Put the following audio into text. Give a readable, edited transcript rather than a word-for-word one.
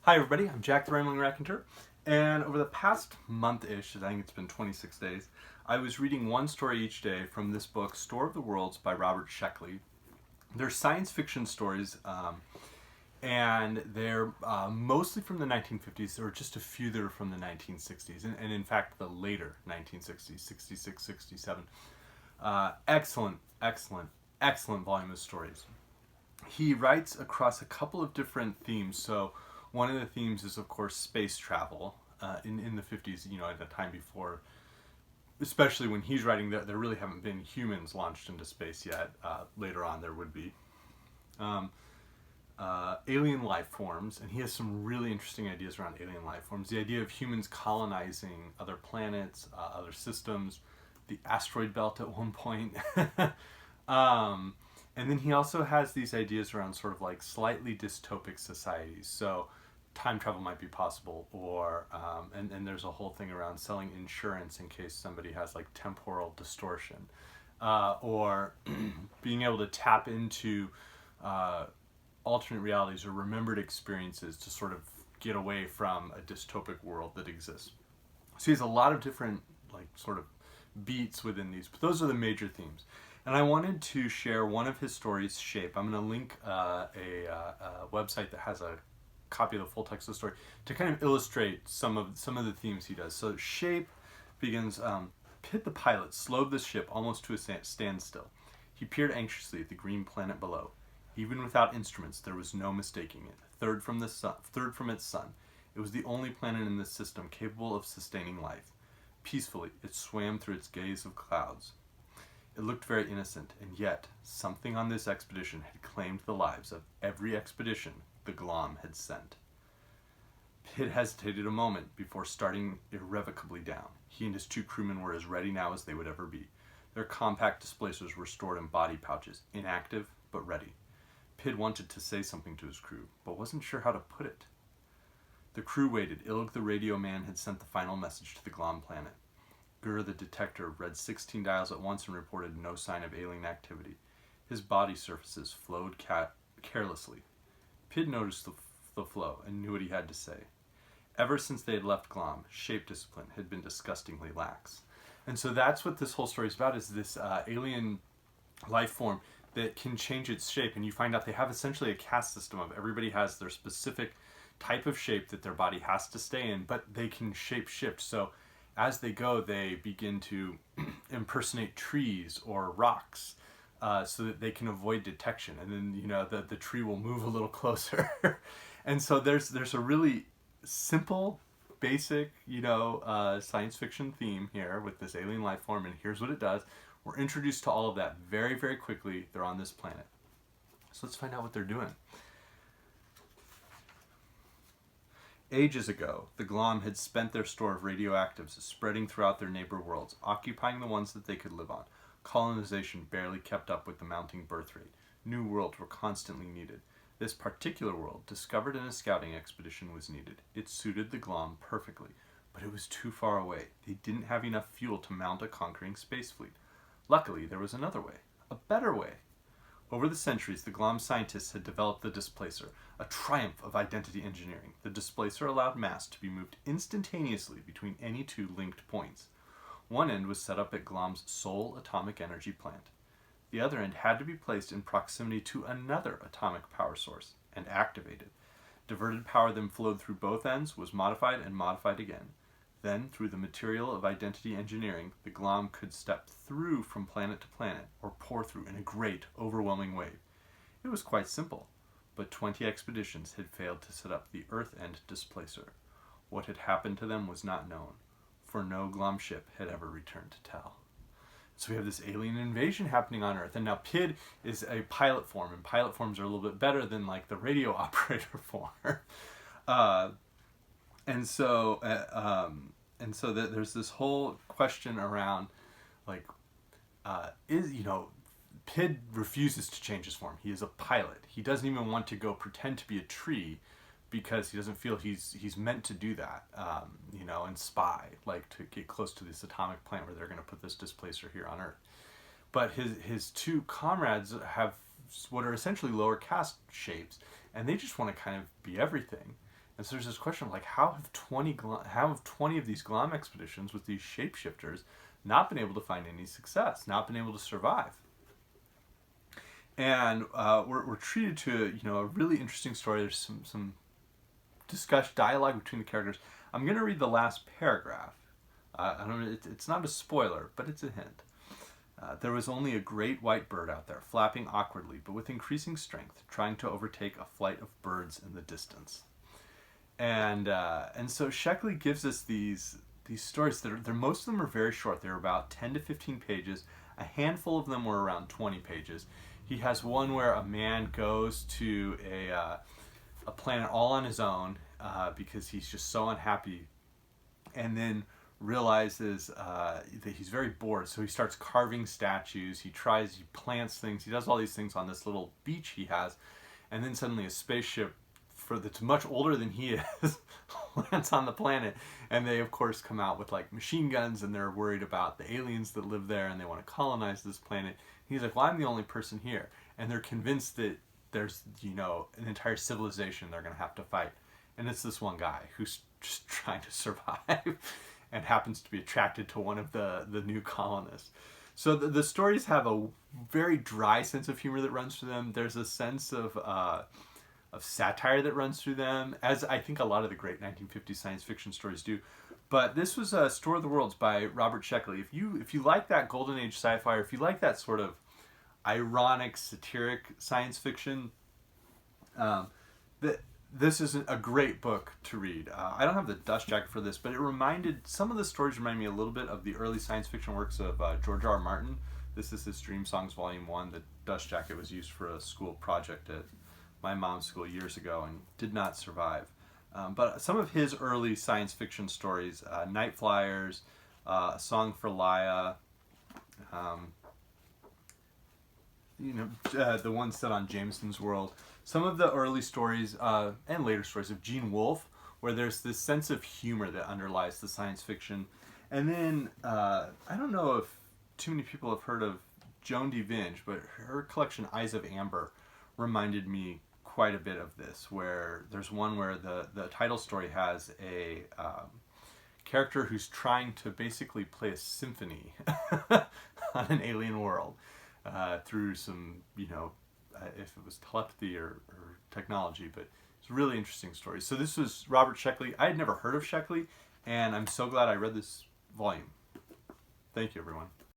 Hi everybody, I'm Jack the Rambling Raconteur, and over the past month-ish, I think it's been 26 days, I was reading one story each day from this book, Store of the Worlds by Robert Sheckley. They're science fiction stories, and they're mostly from the 1950s. There are just a few that are from the 1960s, and in fact the later 1960s, 66, 67. Excellent, excellent, excellent volume of stories. He writes across a couple of different themes. So one of the themes is, of course, space travel in the 50s, at a time before, especially when he's writing, there really haven't been humans launched into space yet. Later on there would be. Alien life forms, and he has some really interesting ideas around alien life forms. The idea of humans colonizing other planets, other systems, the asteroid belt at one point. And then he also has these ideas around sort of like slightly dystopic societies. So time travel might be possible, or and there's a whole thing around selling insurance in case somebody has like temporal distortion, or being able to tap into alternate realities or remembered experiences to sort of get away from a dystopic world that exists. So he has a lot of different like sort of beats within these, but those are the major themes. And I wanted to share one of his stories, Shape. I'm going to link a website that has a copy of the full text of the story to kind of illustrate some of the themes he does. So Shape begins, Pitt the pilot slowed the ship almost to a standstill. He peered anxiously at the green planet below. Even without instruments, there was no mistaking it. Third from its sun, it was the only planet in this system capable of sustaining life. Peacefully, it swam through its gaze of clouds. It looked very innocent, and yet something on this expedition had claimed the lives of every expedition the Glom had sent. Pitt hesitated a moment before starting irrevocably down. He and his two crewmen were as ready now as they would ever be. Their compact displacers were stored in body pouches, inactive but ready. Pitt wanted to say something to his crew, but wasn't sure how to put it. The crew waited. Ilg the radio man had sent the final message to the Glom planet. Gur the detector read 16 dials at once and reported no sign of alien activity. His body surfaces flowed carelessly. Pitt noticed the flow and knew what he had to say. Ever since they had left Glom, shape discipline had been disgustingly lax. And so that's what this whole story is about, is this alien life form that can change its shape. And you find out they have essentially a caste system of everybody has their specific type of shape that their body has to stay in, but they can shape shift. So as they go, they begin to impersonate trees or rocks so that they can avoid detection. And then, the tree will move a little closer. And so there's a really simple, basic, science fiction theme here with this alien life form. And here's what it does. We're introduced to all of that very, very quickly. They're on this planet. So let's find out what they're doing. Ages ago, the Glom had spent their store of radioactives spreading throughout their neighbor worlds, occupying the ones that they could live on. Colonization barely kept up with the mounting birth rate. New worlds were constantly needed. This particular world, discovered in a scouting expedition, was needed. It suited the Glom perfectly, but it was too far away. They didn't have enough fuel to mount a conquering space fleet. Luckily, there was another way, a better way. Over the centuries, the Glom scientists had developed the displacer, a triumph of identity engineering. The displacer allowed mass to be moved instantaneously between any two linked points. One end was set up at Glom's sole atomic energy plant. The other end had to be placed in proximity to another atomic power source and activated. Diverted power then flowed through both ends, was modified and modified again. Then, through the material of identity engineering, the Glom could step through from planet to planet, or pour through in a great, overwhelming wave. It was quite simple, but 20 expeditions had failed to set up the Earth-end displacer. What had happened to them was not known, for no Glom ship had ever returned to tell. So we have this alien invasion happening on Earth, and now Pid is a pilot form, and pilot forms are a little bit better than like the radio operator form. And so there's this whole question around, like, Pid refuses to change his form. He is a pilot. He doesn't even want to go pretend to be a tree because he doesn't feel he's meant to do that, and spy, like to get close to this atomic plant where they're going to put this displacer here on Earth. But his two comrades have what are essentially lower caste shapes, and they just want to kind of be everything. And so there's this question of like, how have 20 of these Glom expeditions with these shapeshifters not been able to find any success, not been able to survive? And we're treated to a really interesting story. There's some discussion dialogue between the characters. I'm going to read the last paragraph. I don't know, it's not a spoiler, but it's a hint. There was only a great white bird out there, flapping awkwardly, but with increasing strength, trying to overtake a flight of birds in the distance. And so Sheckley gives us these stories that are most of them are very short. They're about 10 to 15 pages. A handful of them were around 20 pages. He has one where a man goes to a planet all on his own because he's just so unhappy, and then realizes that he's very bored, so he starts carving statues. He plants things, he does all these things on this little beach he has, and then suddenly a spaceship that's much older than he is lands on the planet, and they of course come out with like machine guns, and they're worried about the aliens that live there, and they want to colonize this planet. He's like, well, I'm the only person here, and they're convinced that there's an entire civilization they're going to have to fight, and it's this one guy who's just trying to survive and happens to be attracted to one of the new colonists. So the stories have a very dry sense of humor that runs through them. There's a sense of satire that runs through them, as I think a lot of the great 1950s science fiction stories do. But this was Store of the Worlds by Robert Sheckley. If you like that golden age sci-fi, or if you like that sort of ironic, satiric science fiction, this is a great book to read. I don't have the dust jacket for this, but some of the stories remind me a little bit of the early science fiction works of George R. R. Martin. This is his Dream Songs Volume 1. The dust jacket was used for a school project at my mom's school years ago and did not survive. But some of his early science fiction stories, Night Flyers, A Song for Laia, the one set on Jameson's World. Some of the early stories and later stories of Gene Wolfe, where there's this sense of humor that underlies the science fiction. And then, I don't know if too many people have heard of Joan Vinge, but her collection Eyes of Amber reminded me quite a bit of this, where there's one where the title story has a character who's trying to basically play a symphony on an alien world through some, if it was telepathy or technology, but it's a really interesting story. So this was Robert Sheckley. I had never heard of Sheckley, and I'm so glad I read this volume. Thank you, everyone.